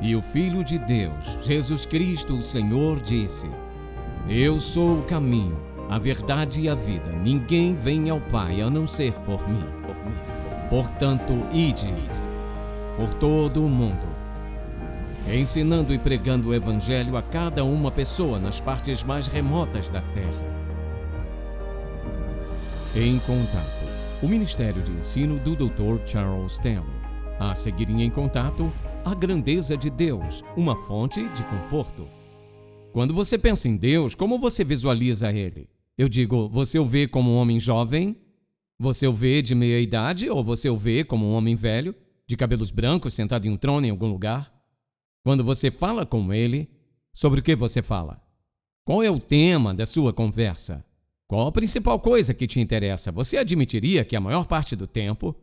E o Filho de Deus, Jesus Cristo, o Senhor, disse: Eu sou o caminho, a verdade e a vida. Ninguém vem ao Pai a não ser por mim. Portanto, ide por todo o mundo, ensinando e pregando o Evangelho a cada uma pessoa nas partes mais remotas da terra. Em Contato, o Ministério de Ensino do Dr. Charles Stanley. A seguir em Contato, a grandeza de Deus, uma fonte de conforto. Quando você pensa em Deus, como você visualiza Ele? Eu digo, você o vê como um homem jovem? Você o vê de meia idade? Ou você o vê como um homem velho, de cabelos brancos, sentado em um trono em algum lugar? Quando você fala com Ele, sobre o que você fala? Qual é o tema da sua conversa? Qual a principal coisa que te interessa? Você admitiria que a maior parte do tempo,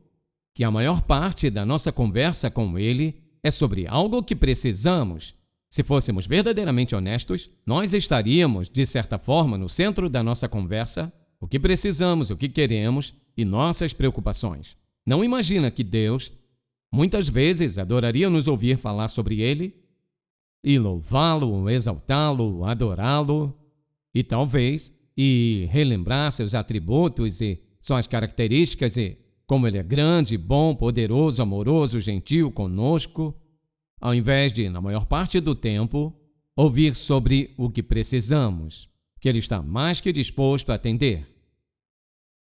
que a maior parte da nossa conversa com Ele é sobre algo que precisamos? Se fôssemos verdadeiramente honestos, nós estaríamos, de certa forma, no centro da nossa conversa, o que precisamos, o que queremos e nossas preocupações. Não imagina que Deus, muitas vezes, adoraria nos ouvir falar sobre Ele e louvá-lo, exaltá-lo, adorá-lo e relembrar seus atributos e suas características e como Ele é grande, bom, poderoso, amoroso, gentil conosco, ao invés de, na maior parte do tempo, ouvir sobre o que precisamos, que Ele está mais que disposto a atender.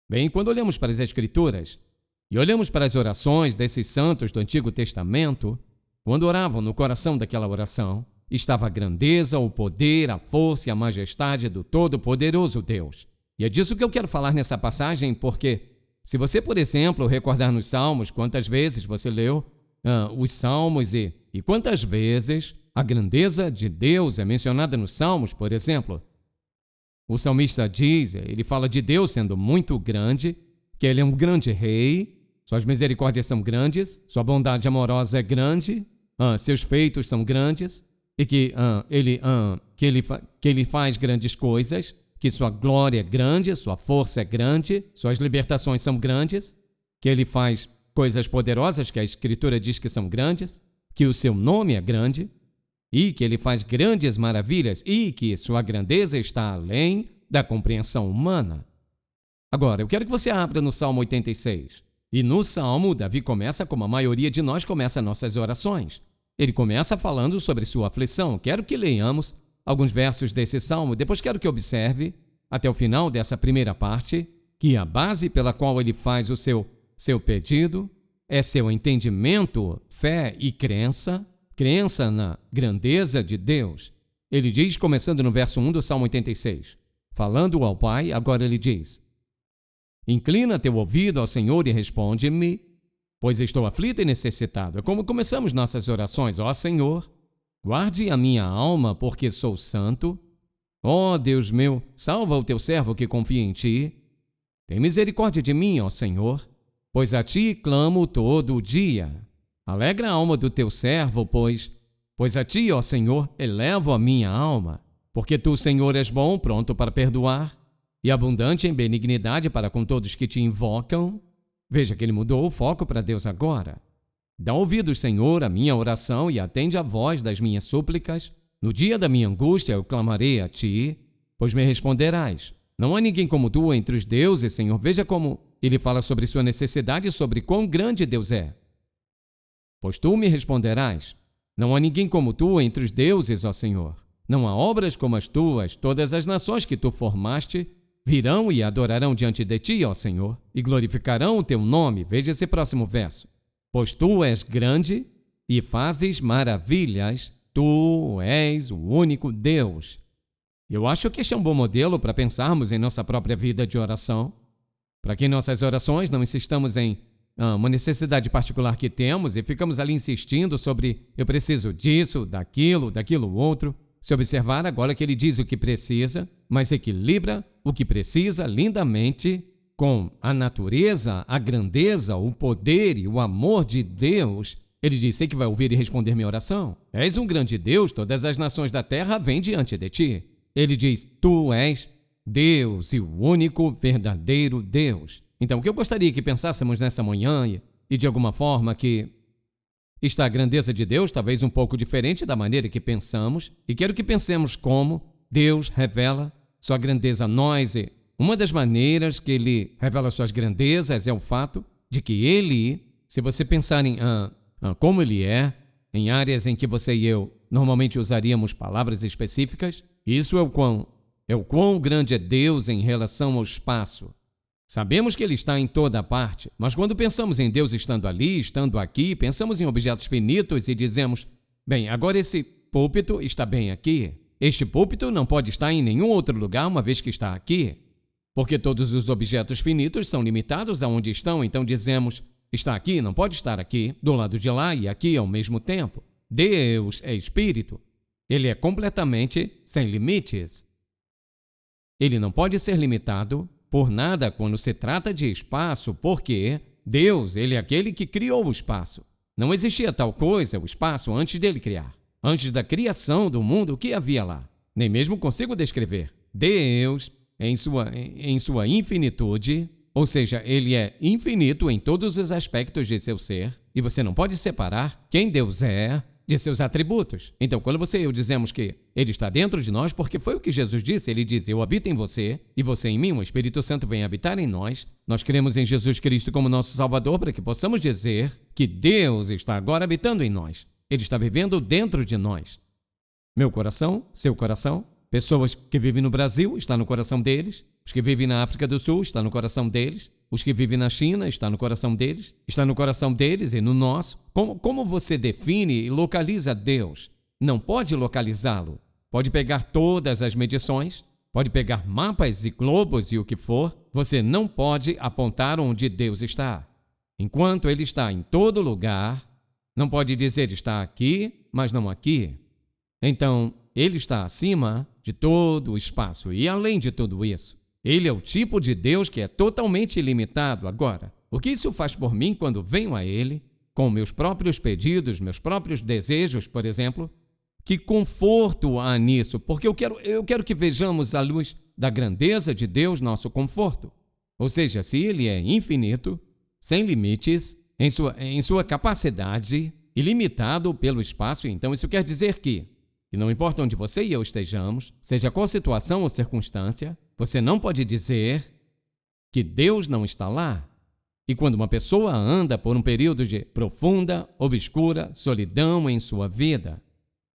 Bem, quando olhamos para as Escrituras e olhamos para as orações desses santos do Antigo Testamento, quando oravam no coração daquela oração, estava a grandeza, o poder, a força e a majestade do Todo-Poderoso Deus. E é disso que eu quero falar nessa passagem, porque se você, por exemplo, recordar nos Salmos quantas vezes você leu os Salmos e quantas vezes a grandeza de Deus é mencionada nos Salmos, por exemplo. O salmista diz, ele fala de Deus sendo muito grande, que Ele é um grande rei, suas misericórdias são grandes, sua bondade amorosa é grande, seus feitos são grandes, e que ele faz grandes coisas, que sua glória é grande, sua força é grande, suas libertações são grandes, que Ele faz coisas poderosas que a Escritura diz que são grandes, que o seu nome é grande, e que Ele faz grandes maravilhas, e que sua grandeza está além da compreensão humana. Agora, eu quero que você abra no Salmo 86. E no Salmo, Davi começa como a maioria de nós começa nossas orações. Ele começa falando sobre sua aflição. Quero que leiamos alguns versos desse Salmo, depois quero que observe, até o final dessa primeira parte, que a base pela qual ele faz o seu pedido é seu entendimento, fé e crença na grandeza de Deus. Ele diz, começando no verso 1 do Salmo 86, falando ao Pai, agora ele diz: Inclina teu ouvido ao Senhor e responde-me, pois estou aflito e necessitado. É como começamos nossas orações. Ó Senhor, guarde a minha alma, porque sou santo. Ó Deus meu, salva o teu servo que confia em ti. Tem misericórdia de mim, ó Senhor, pois a ti clamo todo o dia. Alegra a alma do teu servo, pois a ti, ó Senhor, elevo a minha alma. Porque tu, Senhor, és bom, pronto para perdoar, e abundante em benignidade para com todos que te invocam. Veja que ele mudou o foco para Deus agora. Dá ouvidos, Senhor, à minha oração e atende a voz das minhas súplicas. No dia da minha angústia eu clamarei a ti, pois me responderás. Não há ninguém como tu entre os deuses, Senhor. Veja como ele fala sobre sua necessidade e sobre quão grande Deus é. Pois tu me responderás. Não há ninguém como tu entre os deuses, ó Senhor. Não há obras como as tuas. Todas as nações que tu formaste virão e adorarão diante de ti, ó Senhor, e glorificarão o teu nome. Veja esse próximo verso. Pois tu és grande e fazes maravilhas. Tu és o único Deus. Eu acho que este é um bom modelo para pensarmos em nossa própria vida de oração, para que em nossas orações não insistamos em uma necessidade particular que temos e ficamos ali insistindo sobre eu preciso disso, daquilo outro. Se observar agora que ele diz o que precisa, mas equilibra o que precisa lindamente com a natureza, a grandeza, o poder e o amor de Deus. Ele diz, sei que vai ouvir e responder minha oração. És um grande Deus, todas as nações da terra vêm diante de ti. Ele diz, tu és Deus e o único verdadeiro Deus. Então, o que eu gostaria que pensássemos nessa manhã e de alguma forma que está a grandeza de Deus, talvez um pouco diferente da maneira que pensamos, e quero que pensemos como Deus revela sua grandeza a nós. E uma das maneiras que Ele revela suas grandezas é o fato de que Ele, se você pensar em como Ele é, em áreas em que você e eu normalmente usaríamos palavras específicas, isso é o quão grande é Deus em relação ao espaço. Sabemos que Ele está em toda parte, mas quando pensamos em Deus estando ali, estando aqui, pensamos em objetos finitos e dizemos, bem, agora esse púlpito está bem aqui. Este púlpito não pode estar em nenhum outro lugar uma vez que está aqui. Porque todos os objetos finitos são limitados aonde estão, então dizemos, está aqui, não pode estar aqui, do lado de lá e aqui ao mesmo tempo. Deus é Espírito. Ele é completamente sem limites. Ele não pode ser limitado por nada quando se trata de espaço, porque Deus, Ele é aquele que criou o espaço. Não existia tal coisa, o espaço, antes dele criar. Antes da criação do mundo, o que havia lá? Nem mesmo consigo descrever. Deus, em sua infinitude, ou seja, Ele é infinito em todos os aspectos de seu ser, e você não pode separar quem Deus é de seus atributos. Então, quando você e eu dizemos que Ele está dentro de nós, porque foi o que Jesus disse, Ele diz, eu habito em você, e você em mim, o Espírito Santo vem habitar em nós. Nós cremos em Jesus Cristo como nosso Salvador para que possamos dizer que Deus está agora habitando em nós. Ele está vivendo dentro de nós. Meu coração, seu coração, pessoas que vivem no Brasil, está no coração deles. Os que vivem na África do Sul, está no coração deles. Os que vivem na China, está no coração deles. Está no coração deles e no nosso. Como você define e localiza Deus? Não pode localizá-lo. Pode pegar todas as medições, pode pegar mapas e globos e o que for. Você não pode apontar onde Deus está. Enquanto Ele está em todo lugar, não pode dizer está aqui, mas não aqui. Então, Ele está acima de todo o espaço e além de tudo isso. Ele é o tipo de Deus que é totalmente ilimitado. Agora, o que isso faz por mim quando venho a Ele, com meus próprios pedidos, meus próprios desejos, por exemplo? Que conforto há nisso? Porque eu quero que vejamos à luz da grandeza de Deus nosso conforto. Ou seja, se Ele é infinito, sem limites, em sua capacidade, ilimitado pelo espaço, então isso quer dizer que não importa onde você e eu estejamos, seja qual situação ou circunstância, você não pode dizer que Deus não está lá. E quando uma pessoa anda por um período de profunda, obscura solidão em sua vida,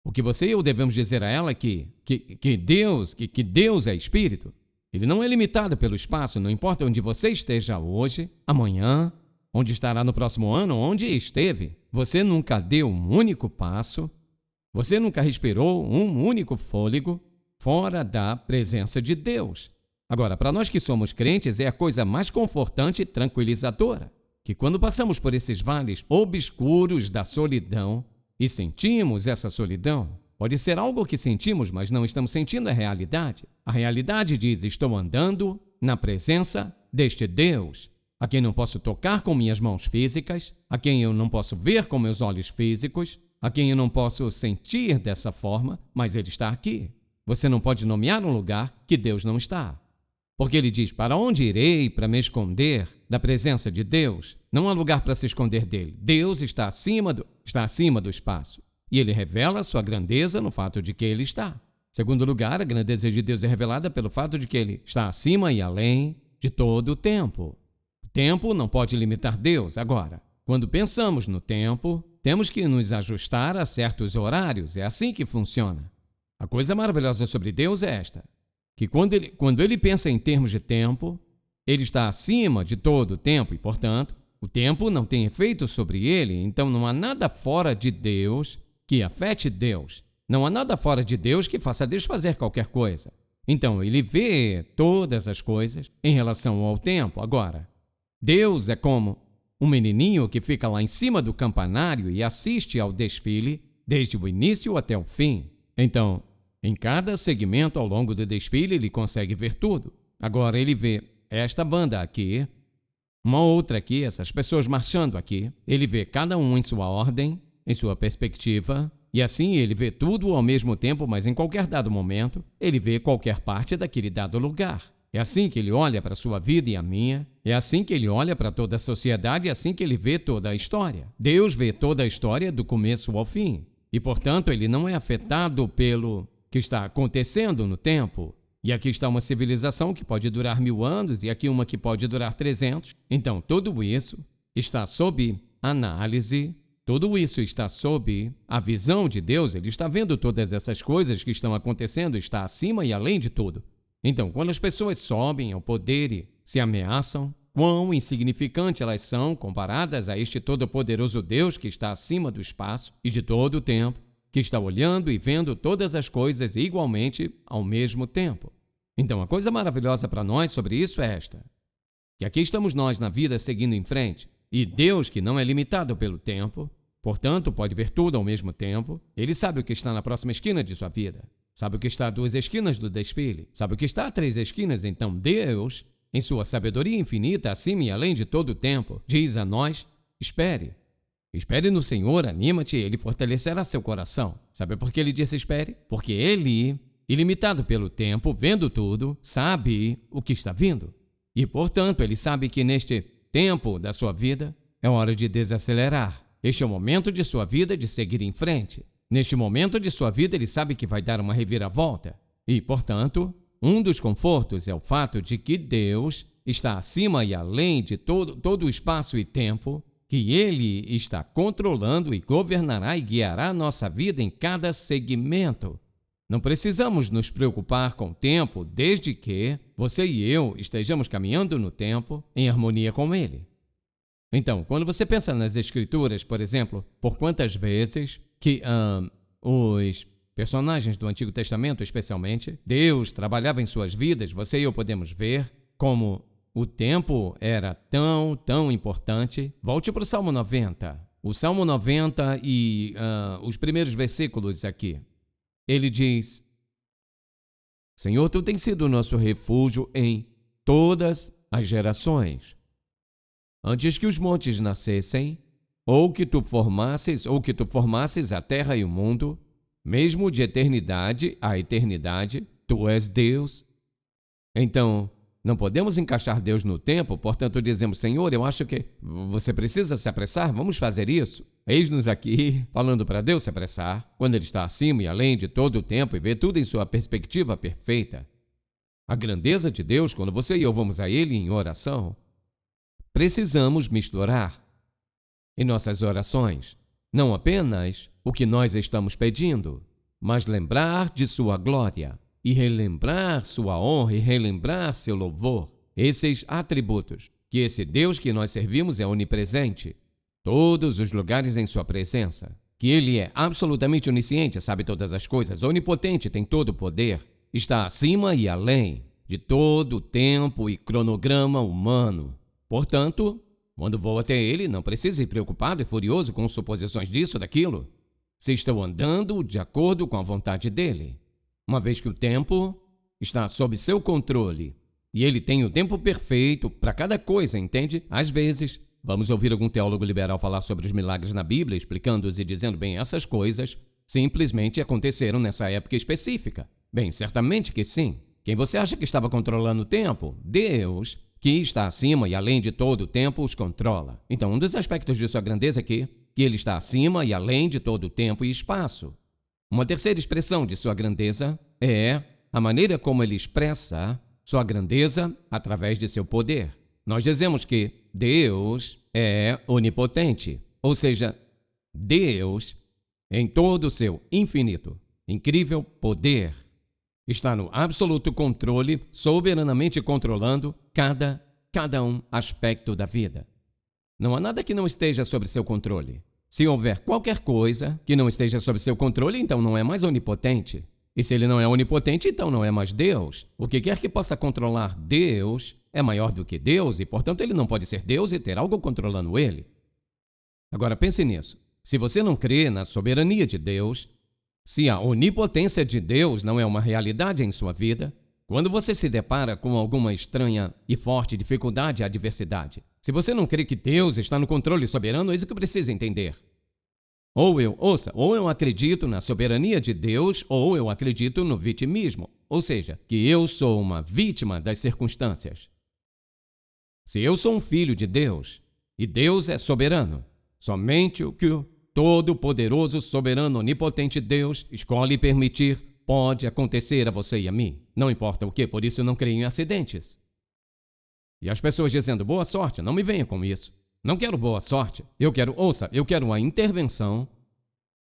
o que você e eu devemos dizer a ela é que Deus é Espírito. Ele não é limitado pelo espaço, não importa onde você esteja hoje, amanhã, onde estará no próximo ano, onde esteve. Você nunca deu um único passo, você nunca respirou um único fôlego fora da presença de Deus. Agora, para nós que somos crentes, é a coisa mais confortante e tranquilizadora, que quando passamos por esses vales obscuros da solidão e sentimos essa solidão, pode ser algo que sentimos, mas não estamos sentindo a realidade. A realidade diz, estou andando na presença deste Deus, a quem não posso tocar com minhas mãos físicas, a quem eu não posso ver com meus olhos físicos, a quem eu não posso sentir dessa forma, mas Ele está aqui. Você não pode nomear um lugar que Deus não está. Porque Ele diz, para onde irei para me esconder da presença de Deus? Não há lugar para se esconder dele. Deus está acima do espaço. E Ele revela a sua grandeza no fato de que Ele está. Segundo lugar, a grandeza de Deus é revelada pelo fato de que Ele está acima e além de todo o tempo. O tempo não pode limitar Deus. Agora, quando pensamos no tempo, temos que nos ajustar a certos horários. É assim que funciona. A coisa maravilhosa sobre Deus é esta, que quando ele pensa em termos de tempo, Ele está acima de todo o tempo e, portanto, o tempo não tem efeito sobre Ele. Então não há nada fora de Deus que afete Deus. Não há nada fora de Deus que faça Deus fazer qualquer coisa. Então Ele vê todas as coisas em relação ao tempo. Agora, Deus é como um menininho que fica lá em cima do campanário e assiste ao desfile desde o início até o fim. Então, em cada segmento ao longo do desfile, ele consegue ver tudo. Agora ele vê esta banda aqui, uma outra aqui, essas pessoas marchando aqui. Ele vê cada um em sua ordem, em sua perspectiva, e assim ele vê tudo ao mesmo tempo, mas em qualquer dado momento, ele vê qualquer parte daquele dado lugar. É assim que ele olha para a sua vida e a minha. É assim que ele olha para toda a sociedade, é assim que ele vê toda a história. Deus vê toda a história do começo ao fim. E, portanto, ele não é afetado pelo que está acontecendo no tempo. E aqui está uma civilização que pode durar 1000 anos e aqui uma que pode durar 300. Então, tudo isso está sob análise. Tudo isso está sob a visão de Deus. Ele está vendo todas essas coisas que estão acontecendo, está acima e além de tudo. Então, quando as pessoas sobem ao poder e se ameaçam, quão insignificante elas são comparadas a este todo-poderoso Deus que está acima do espaço e de todo o tempo, que está olhando e vendo todas as coisas igualmente ao mesmo tempo. Então, a coisa maravilhosa para nós sobre isso é esta: que aqui estamos nós na vida seguindo em frente, e Deus, que não é limitado pelo tempo, portanto, pode ver tudo ao mesmo tempo, ele sabe o que está na próxima esquina de sua vida. Sabe o que está a 2 esquinas do desfile? Sabe o que está a 3 esquinas? Então Deus, em sua sabedoria infinita, acima e além de todo o tempo, diz a nós: espere. Espere no Senhor, anima-te, Ele fortalecerá seu coração. Sabe por que Ele disse espere? Porque Ele, ilimitado pelo tempo, vendo tudo, sabe o que está vindo. E, portanto, Ele sabe que neste tempo da sua vida é hora de desacelerar. Este é o momento de sua vida de seguir em frente. Neste momento de sua vida, ele sabe que vai dar uma reviravolta. E, portanto, um dos confortos é o fato de que Deus está acima e além de todo o espaço e tempo, que Ele está controlando e governará e guiará a nossa vida em cada segmento. Não precisamos nos preocupar com o tempo, desde que você e eu estejamos caminhando no tempo em harmonia com Ele. Então, quando você pensa nas Escrituras, por exemplo, por quantas vezes que os personagens do Antigo Testamento, especialmente, Deus trabalhava em suas vidas, você e eu podemos ver como o tempo era tão importante. Volte para o Salmo 90. O Salmo 90 e os primeiros versículos aqui. Ele diz: Senhor, Tu tens sido o nosso refúgio em todas as gerações. Antes que os montes nascessem, ou que tu formasses a terra e o mundo, mesmo de eternidade a eternidade, Tu és Deus. Então, não podemos encaixar Deus no tempo, portanto dizemos: Senhor, eu acho que você precisa se apressar, vamos fazer isso. Eis-nos aqui falando para Deus se apressar, quando Ele está acima e além de todo o tempo e vê tudo em sua perspectiva perfeita. A grandeza de Deus, quando você e eu vamos a Ele em oração, precisamos misturar em nossas orações não apenas o que nós estamos pedindo, mas lembrar de sua glória e relembrar sua honra e relembrar seu louvor. Esses atributos, que esse Deus que nós servimos é onipresente, todos os lugares em sua presença, que Ele é absolutamente onisciente, sabe todas as coisas, onipotente, tem todo o poder, está acima e além de todo o tempo e cronograma humano. Portanto, quando vou até Ele, não preciso ir preocupado e furioso com suposições disso ou daquilo, se estou andando de acordo com a vontade dEle. Uma vez que o tempo está sob seu controle e Ele tem o tempo perfeito para cada coisa, entende? Às vezes, vamos ouvir algum teólogo liberal falar sobre os milagres na Bíblia, explicando-os e dizendo: bem, essas coisas simplesmente aconteceram nessa época específica. Bem, certamente que sim. Quem você acha que estava controlando o tempo? Deus, que está acima e além de todo o tempo, os controla. Então, um dos aspectos de sua grandeza é que Ele está acima e além de todo o tempo e espaço. Uma terceira expressão de sua grandeza é a maneira como Ele expressa sua grandeza através de seu poder. Nós dizemos que Deus é onipotente, ou seja, Deus, em todo o seu infinito, incrível poder, está no absoluto controle, soberanamente controlando cada aspecto da vida. Não há nada que não esteja sob seu controle. Se houver qualquer coisa que não esteja sob seu controle, então não é mais onipotente. E se ele não é onipotente, então não é mais Deus. O que quer que possa controlar Deus é maior do que Deus e, portanto, ele não pode ser Deus e ter algo controlando ele. Agora pense nisso. Se você não crê na soberania de Deus, se a onipotência de Deus não é uma realidade em sua vida, quando você se depara com alguma estranha e forte dificuldade e adversidade, se você não crê que Deus está no controle soberano, é isso que precisa entender. Ou eu acredito na soberania de Deus, ou eu acredito no vitimismo. ou seja, que eu sou uma vítima das circunstâncias. Se eu sou um filho de Deus, e Deus é soberano, somente o que o todo-poderoso, soberano, onipotente Deus escolhe permitir pode acontecer a você e a mim. Não importa o que, por isso eu não creio em acidentes. E as pessoas dizendo, boa sorte, não me venha com isso. Não quero boa sorte, eu quero a intervenção,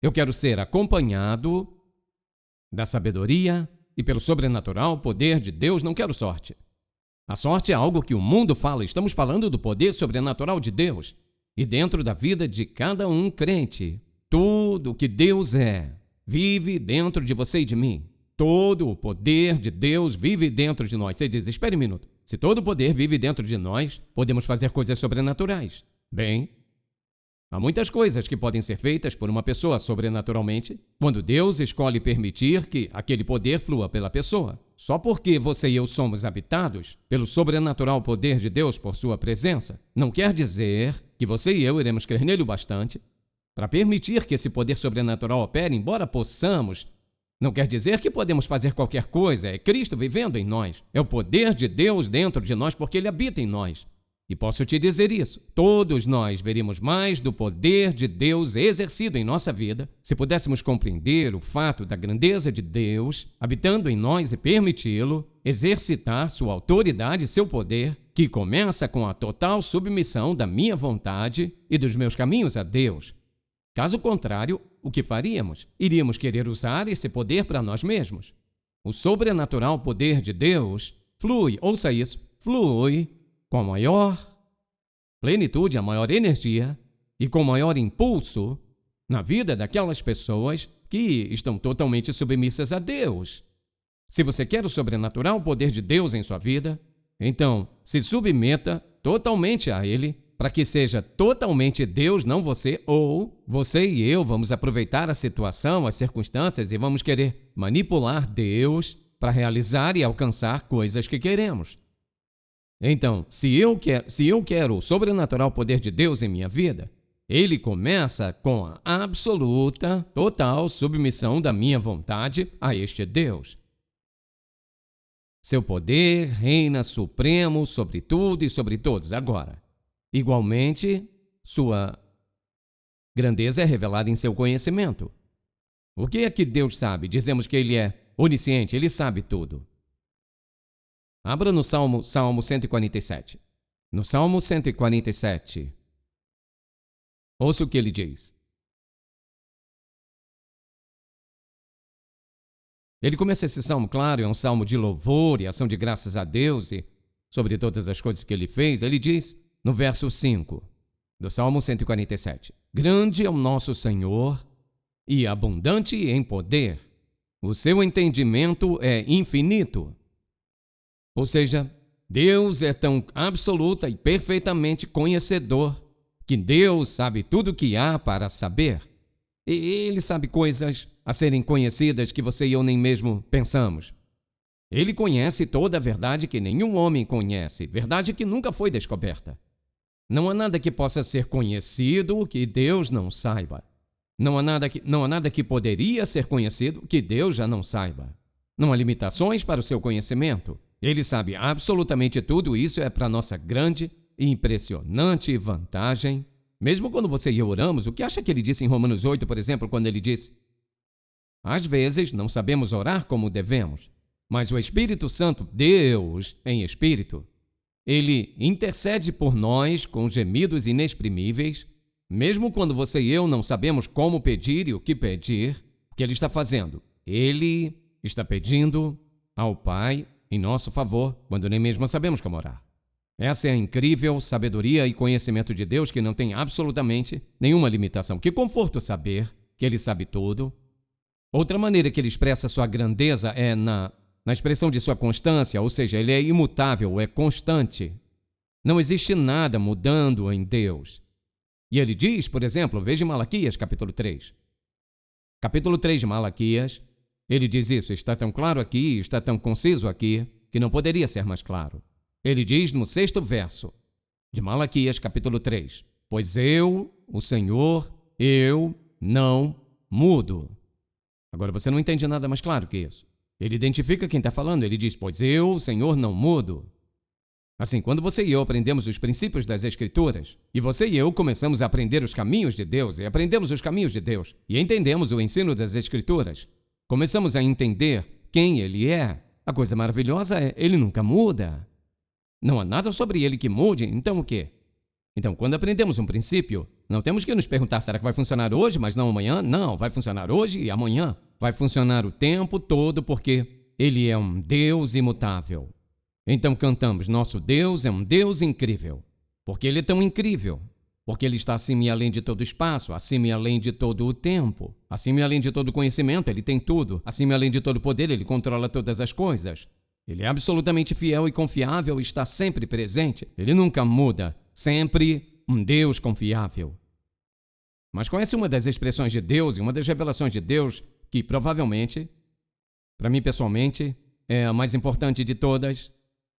eu quero ser acompanhado da sabedoria e pelo sobrenatural poder de Deus, não quero sorte. A sorte é algo que o mundo fala, estamos falando do poder sobrenatural de Deus. E dentro da vida de cada um crente, tudo o que Deus é, vive dentro de você e de mim. Todo o poder de Deus vive dentro de nós. Você diz, espere um minuto. Se todo o poder vive dentro de nós, podemos fazer coisas sobrenaturais. Bem, há muitas coisas que podem ser feitas por uma pessoa sobrenaturalmente, quando Deus escolhe permitir que aquele poder flua pela pessoa. Só porque você e eu somos habitados pelo sobrenatural poder de Deus por sua presença, não quer dizer que você e eu iremos crer nele o bastante para permitir que esse poder sobrenatural opere, embora possamos. Não quer dizer que podemos fazer qualquer coisa, é Cristo vivendo em nós. É o poder de Deus dentro de nós porque ele habita em nós. E posso te dizer isso, todos nós veríamos mais do poder de Deus exercido em nossa vida se pudéssemos compreender o fato da grandeza de Deus habitando em nós e permiti-lo exercitar sua autoridade e seu poder, que começa com a total submissão da minha vontade e dos meus caminhos a Deus. Caso contrário, o que faríamos? Iríamos querer usar esse poder para nós mesmos. O sobrenatural poder de Deus flui, ouça isso, flui com a maior plenitude, a maior energia e com o maior impulso na vida daquelas pessoas que estão totalmente submissas a Deus. Se você quer o sobrenatural poder de Deus em sua vida, então se submeta totalmente a Ele, para que seja totalmente Deus, não você, ou você e eu vamos aproveitar a situação, as circunstâncias e vamos querer manipular Deus para realizar e alcançar coisas que queremos. Então, se eu quero o sobrenatural poder de Deus em minha vida, ele começa com a absoluta, total submissão da minha vontade a este Deus. Seu poder reina supremo sobre tudo e sobre todos. Agora, igualmente, sua grandeza é revelada em seu conhecimento. O que é que Deus sabe? Dizemos que ele é onisciente, ele sabe tudo. Abra no Salmo 147. No Salmo 147, ouça o que ele diz. Ele começa esse salmo, claro, é um salmo de louvor e ação de graças a Deus e sobre todas as coisas que ele fez. Ele diz, no verso 5 do Salmo 147, grande é o nosso Senhor e abundante em poder. O seu entendimento é infinito. Ou seja, Deus é tão absoluta e perfeitamente conhecedor que Deus sabe tudo o que há para saber. E Ele sabe coisas a serem conhecidas que você e eu nem mesmo pensamos. Ele conhece toda a verdade que nenhum homem conhece, verdade que nunca foi descoberta. Não há nada que possa ser conhecido que Deus não saiba. Não há nada que poderia ser conhecido que Deus já não saiba. Não há limitações para o seu conhecimento. Ele sabe absolutamente tudo, isso é para nossa grande e impressionante vantagem. Mesmo quando você e eu oramos, o que acha que ele disse em Romanos 8, por exemplo, quando ele diz: às vezes não sabemos orar como devemos, mas o Espírito Santo, Deus em Espírito, ele intercede por nós com gemidos inexprimíveis, mesmo quando você e eu não sabemos como pedir e o que pedir. O que ele está fazendo? Ele está pedindo ao Pai em nosso favor, quando nem mesmo sabemos como orar. Essa é a incrível sabedoria e conhecimento de Deus que não tem absolutamente nenhuma limitação. Que conforto saber que Ele sabe tudo. Outra maneira que Ele expressa sua grandeza é na expressão de sua constância, ou seja, Ele é imutável, é constante. Não existe nada mudando em Deus. E Ele diz, por exemplo, veja Malaquias capítulo 3. Capítulo 3 de Malaquias, Ele diz isso, está tão claro aqui, está tão conciso aqui, que não poderia ser mais claro. Ele diz no 6º verso de Malaquias, capítulo 3, pois eu, o Senhor, eu não mudo. Agora você não entende nada mais claro que isso. Ele identifica quem está falando. Ele diz: pois eu, o Senhor, não mudo. Assim, quando você e eu aprendemos os princípios das Escrituras, e você e eu começamos a aprender os caminhos de Deus, e aprendemos os caminhos de Deus, e entendemos o ensino das Escrituras, começamos a entender quem Ele é. A coisa maravilhosa é, Ele nunca muda. Não há nada sobre Ele que mude, então o quê? Então, quando aprendemos um princípio, não temos que nos perguntar, será que vai funcionar hoje, mas não amanhã? Não, vai funcionar hoje e amanhã. Vai funcionar o tempo todo, porque Ele é um Deus imutável. Então cantamos, nosso Deus é um Deus incrível. Porque Ele é tão incrível. Porque Ele está acima e além de todo o espaço, acima e além de todo o tempo, acima e além de todo o conhecimento, Ele tem tudo, acima e além de todo o poder, Ele controla todas as coisas. Ele é absolutamente fiel e confiável e está sempre presente. Ele nunca muda, sempre um Deus confiável. Mas conhece uma das expressões de Deus e uma das revelações de Deus que provavelmente, para mim pessoalmente, é a mais importante de todas,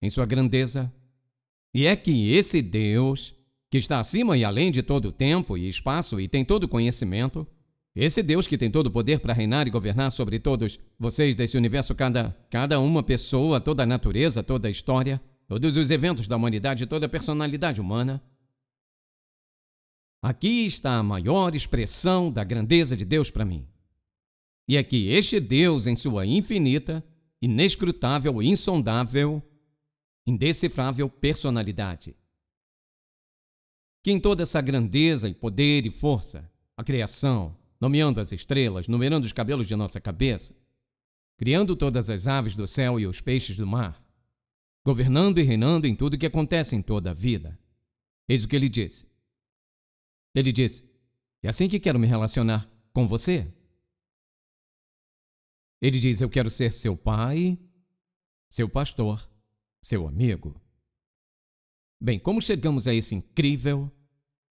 em sua grandeza, e é que esse Deus, que está acima e além de todo o tempo e espaço e tem todo o conhecimento, esse Deus que tem todo o poder para reinar e governar sobre todos vocês desse universo, cada uma pessoa, toda a natureza, toda a história, todos os eventos da humanidade, toda a personalidade humana. Aqui está a maior expressão da grandeza de Deus para mim. E é que este Deus, em sua infinita, inescrutável, insondável, indecifrável personalidade, que em toda essa grandeza e poder e força, a criação, nomeando as estrelas, numerando os cabelos de nossa cabeça, criando todas as aves do céu e os peixes do mar, governando e reinando em tudo que acontece em toda a vida. Eis o que ele disse. Ele disse, é assim que quero me relacionar com você. Ele diz, eu quero ser seu pai, seu pastor, seu amigo. Bem, como chegamos a esse incrível,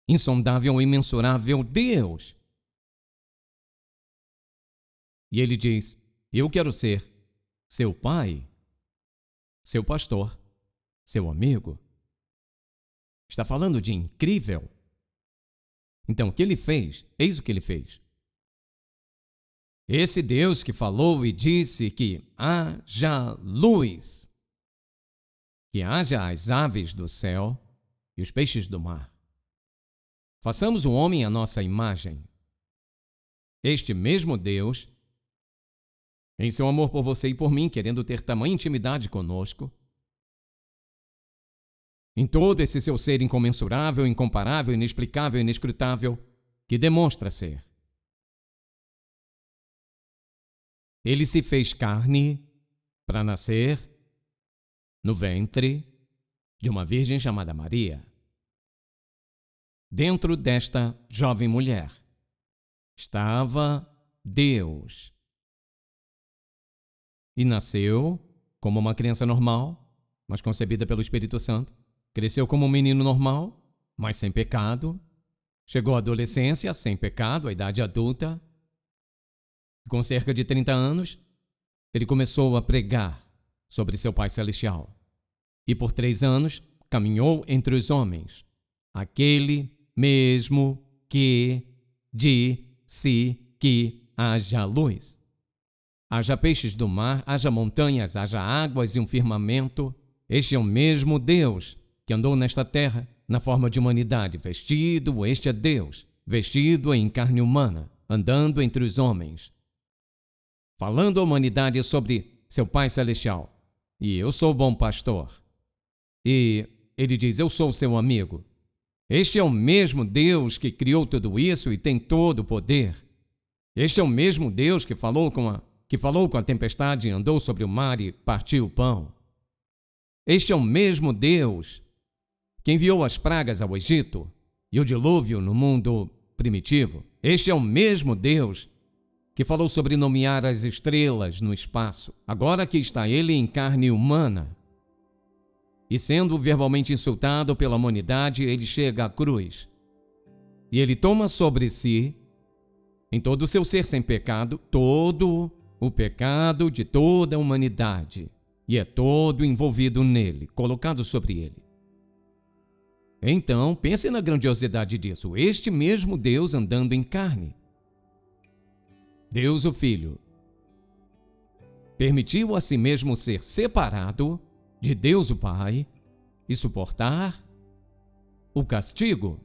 insondável e imensurável Deus? E ele diz, eu quero ser seu pai, seu pastor, seu amigo. Está falando de incrível? Então, o que ele fez? Eis o que ele fez. Esse Deus que falou e disse que haja luz, que haja as aves do céu e os peixes do mar. Façamos o homem à nossa imagem. Este mesmo Deus, em seu amor por você e por mim, querendo ter tamanha intimidade conosco, em todo esse seu ser incomensurável, incomparável, inexplicável, inescrutável, que demonstra ser. Ele se fez carne para nascer no ventre de uma virgem chamada Maria. Dentro desta jovem mulher estava Deus. E nasceu como uma criança normal, mas concebida pelo Espírito Santo. Cresceu como um menino normal, mas sem pecado. Chegou à adolescência, sem pecado, à idade adulta. Com cerca de 30 anos, ele começou a pregar sobre seu Pai Celestial. E por 3 anos, caminhou entre os homens. Aquele mesmo que disse que haja luz. Haja peixes do mar, haja montanhas, haja águas e um firmamento. Este é o mesmo Deus que andou nesta terra, na forma de humanidade, vestido, este é Deus, vestido em carne humana, andando entre os homens, falando à humanidade sobre seu Pai Celestial. E eu sou o bom pastor. E ele diz, eu sou seu amigo. Este é o mesmo Deus que criou tudo isso e tem todo o poder. Este é o mesmo Deus que falou com a tempestade e andou sobre o mar e partiu o pão. Este é o mesmo Deus que enviou as pragas ao Egito e o dilúvio no mundo primitivo. Este é o mesmo Deus que falou sobre nomear as estrelas no espaço. Agora aqui está ele em carne humana. E sendo verbalmente insultado pela humanidade, ele chega à cruz. E ele toma sobre si, em todo o seu ser sem pecado, todo o pecado de toda a humanidade. E é todo envolvido nele, colocado sobre ele. Então, pense na grandiosidade disso. Este mesmo Deus andando em carne. Deus o Filho. permitiu a si mesmo ser separado de Deus o Pai e suportar o castigo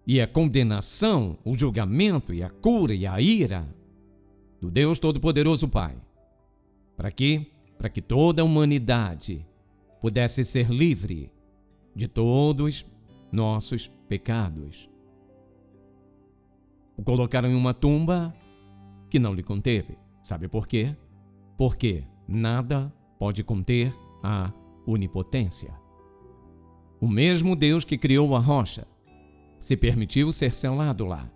e a condenação, o julgamento e a cura e a ira do Deus Todo-Poderoso Pai. Para quê? Para que toda a humanidade pudesse ser livre de todos nossos pecados. O colocaram em uma tumba que não lhe conteve. Sabe por quê? Porque nada pode conter a onipotência. O mesmo Deus que criou a rocha se permitiu ser selado lá.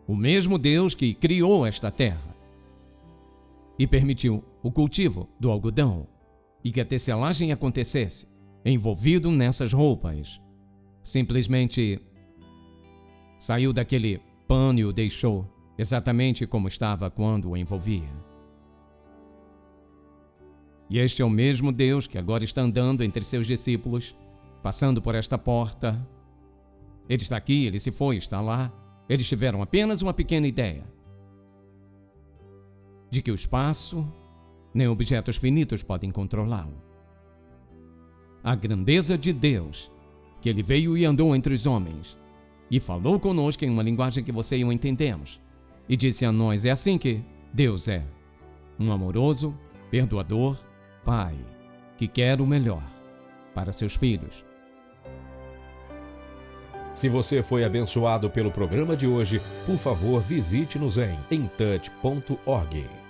O mesmo Deus que criou esta terra e permitiu o cultivo do algodão e que a tecelagem acontecesse envolvido nessas roupas, simplesmente saiu daquele pano e o deixou exatamente como estava quando o envolvia. E este é o mesmo Deus que agora está andando entre seus discípulos, passando por esta porta. Ele está aqui, ele se foi, está lá. Eles tiveram apenas uma pequena ideia de que o espaço nem objetos finitos podem controlá-lo. A grandeza de Deus, que ele veio e andou entre os homens e falou conosco em uma linguagem que você e eu entendemos, e disse a nós: é assim que Deus é, um amoroso, perdoador Pai, que quer o melhor para seus filhos. Se você foi abençoado pelo programa de hoje, por favor, visite-nos em touch.org.